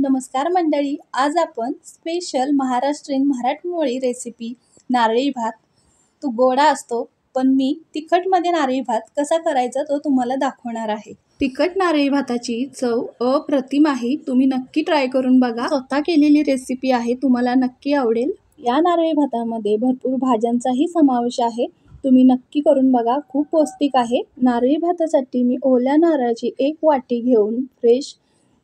नमस्कार मंडळी, आज आपण स्पेशल महाराष्ट्रीयन मराठमोळी रेसिपी नारळी भात. तो गोडा असतो, पण मी तिखटमध्ये नारळी भात कसा करायचा तो तुम्हाला दाखवणार आहे. तिखट नारळी भाताची चव अप्रतिम आहे. तुम्ही नक्की ट्राय करून बघा. स्वतः केलेली रेसिपी आहे, तुम्हाला नक्की आवडेल. या नारळी भातामध्ये भरपूर भाज्यांचाही समावेश आहे. तुम्ही नक्की करून बघा, खूप पौष्टिक आहे. नारळी भातासाठी मी ओल्या नारळाची 1 वाटी घेऊन फ्रेश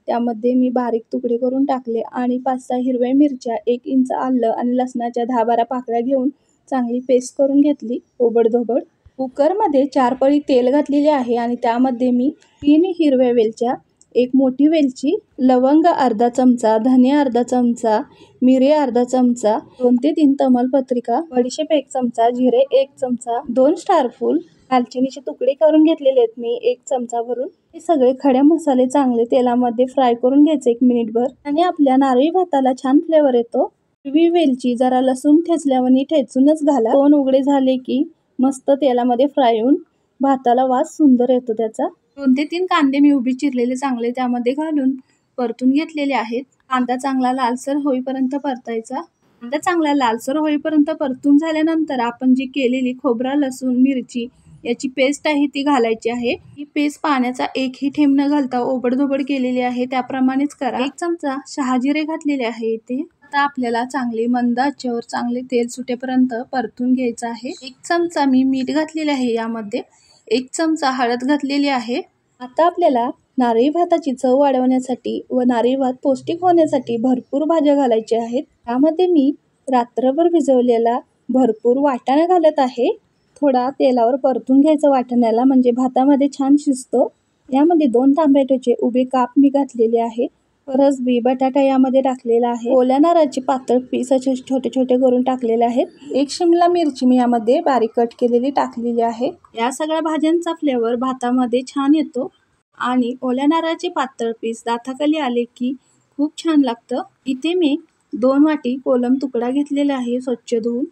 त्यामध्ये मी बारीक तुकडे करून टाकले आणि 5-6 हिरव्या मिरच्या, 1 इंच आलं आणि लसणाच्या 10-12 पाकळ्या घेऊन चांगली पेस्ट करून घेतली ओबडधोबड. कुकरमध्ये 4 पळी तेल घातलेले आहे आणि त्यामध्ये मी 3 हिरव्या वेलच्या, 1 मोठी वेलची, लवंग अर्धा चमचा, धने अर्धा चमचा, मिरे अर्धा चमचा, 2 ते 3 तमालपत्रिका, बडीशेप 1 चमचा, जिरे 1 चमचा, 2 स्टारफूल, दालचिनीचे तुकडे करून घेतलेले आहेत मी 1 चमचा भरून. हे सगळे खडे मसाले चांगले तेलामध्ये फ्राय करून घ्यायचे 1 मिनिटभर आणि आपल्या नारळी भाताला छान फ्लेवर येतो. हिरवी वेलची जरा लसूण ठेचल्यावर ठेचूनच घाला. 2 उघडे झाले की मस्त तेलामध्ये फ्राय होऊन भाताला वास सुंदर येतो त्याचा. 2 ते 3 कांदे मी उभी चिरलेले चांगले त्यामध्ये घालून परतून घेतलेले आहेत. कांदा चांगला लालसर होईपर्यंत परतायचा. कांदा चांगला लालसर होईपर्यंत परतून झाल्यानंतर आपण जी केलेली खोबरा, लसूण, मिरची याची पेस्ट आहे ती घालायची आहे. ही पेस्ट पाण्याचा 1ही थेंब न घालता ओबडधोबड केलेली आहे, त्याप्रमाणेच करा. 1 चमचा शहाजिरे घातलेले आहे इथे. आता आपल्याला चांगले मंद आचेवर चांगले तेल सुटेपर्यंत परतून घ्यायचं आहे. 1 चमचा मी मीठ घातलेले आहे यामध्ये. 1 चमचा हळद घातलेली आहे. आता आपल्याला नारळी भाताची चव वाढवण्यासाठी व नारळी भात पौष्टिक होण्यासाठी भरपूर भाज्या घालायच्या आहेत. त्यामध्ये मी रात्रभर भिजवलेला भरपूर वाटाणा घालत आहे. थोडा तेलावर परतून घ्यायचं वाटाण्याला, म्हणजे भातामध्ये छान शिजतो. यामध्ये 2 टोमॅटोचे उभे काप मी घातलेले आहे. फरसबी, बटाटा यामध्ये टाकलेला आहे. ओल्या नारळाचे पातळ पीस असे छोटे छोटे करून टाकलेले आहेत. 1 शिमला मिरची मी यामध्ये बारीक कट केलेली टाकलेली आहे. या सगळ्या भाज्यांचा फ्लेवर भातामध्ये छान येतो आणि ओल्या नारळाचे पातळ पीस दाताखाली आले की खूप छान लागतं. इथे मी 2 वाटी कोलम तुकडा घेतलेला आहे स्वच्छ धुवून.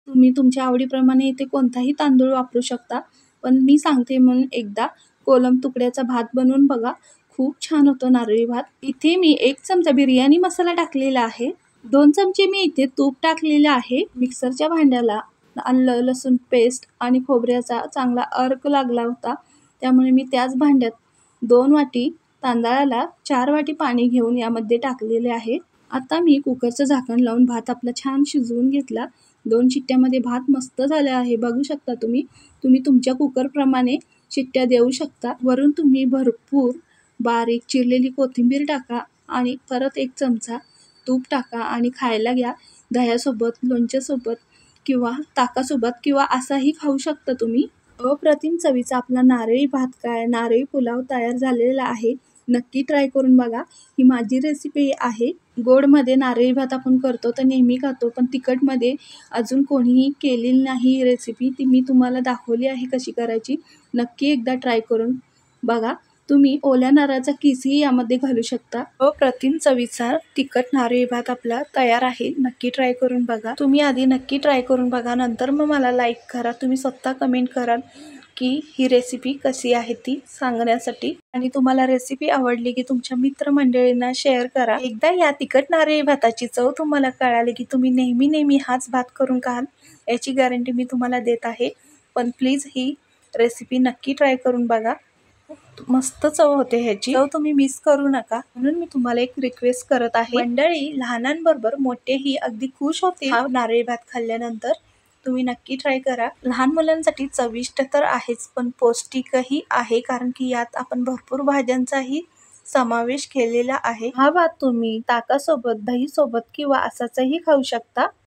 तुम्ही तुमच्या आवडीप्रमाणे इथे कोणताही तांदूळ वापरू शकता, पण मी सांगते म्हणून एकदा कोलम तुकड्याचा भात बनवून बघा, खूप छान होतो नारळी भात. इथे मी 1 चमचा बिर्याणी मसाला टाकलेला आहे. 2 चमचे मी इथे तूप टाकलेलं आहे. मिक्सरच्या भांड्याला आलं लसूण पेस्ट आणि खोबऱ्याचा चांगला अर्क लागला होता, त्यामुळे मी त्याच भांड्यात 2 वाटी तांदळाला 4 वाटी पाणी घेऊन यामध्ये टाकलेले आहे. आता मी कुकरचं झाकण लावून भात आपला छान शिजवून घेतला. 2 शिट्ट्यामध्ये भात मस्त झाला आहे, बघू शकता तुम्ही. तुम्ही तुमच्या कुकरप्रमाणे शिट्ट्या देऊ शकता. वरून तुम्ही भरपूर बारीक चिरलेली कोथिंबीर टाका आणि परत 1 चमचा तूप टाका आणि खायला घ्या. दह्यासोबत, लोणच्यासोबत किंवा ताकासोबत किंवा असाही खाऊ शकता तुम्ही. अप्रतिम चवीचा आपला नारळी भात काय नारळी पुलाव तयार झालेला आहे. नक्की ट्राय करून बघा. ही माझी रेसिपी आहे. गोडमध्ये नारळी भात आपण करतो तर नेहमी खातो, पण तिखटमध्ये अजून कोणीही केलेली नाही रेसिपी. ती मी तुम्हाला दाखवली आहे कशी करायची. नक्की एकदा ट्राय करून बघा. तुम्ही ओल्या नारळाचा किसही यामध्ये घालू शकता. अप्रतिम चवीचा तिखट नारळी भात आपला तयार आहे. नक्की ट्राय करून बघा. तुम्ही आधी नक्की ट्राय करून बघा, नंतर मग मला लाईक करा. तुम्ही स्वतः कमेंट कराल की ही रेसिपी कशी आहे ती सांगण्यासाठी. आणि तुम्हाला रेसिपी आवडली की तुमच्या मित्रमंडळींना शेअर करा. एकदा या तिखट नारळी भाताची चव तुम्हाला कळाली की तुम्ही नेहमी हाच भात करून खाल याची गॅरंटी मी तुम्हाला देत आहे. पण प्लीज ही रेसिपी नक्की ट्राय करून बघा. मस्त चव होते ह्याची. चव तुम्ही मिस करू नका, म्हणून मी तुम्हाला एक रिक्वेस्ट करत आहे. मंडळी, लहानांबरोबर मोठेही अगदी खुश होते हा नारळी भात खाल्ल्यानंतर. तुम्ही नक्की ट्राय करा. लहान मुलांसाठी चविष्ट तर आहेच, पण पौष्टिकही आहे, कारण की यात आपण भरपूर भाज्यांचाही समावेश केलेला आहे. हा भात तुम्ही ताकासोबत, दहीसोबत किंवा असाचही खाऊ शकता.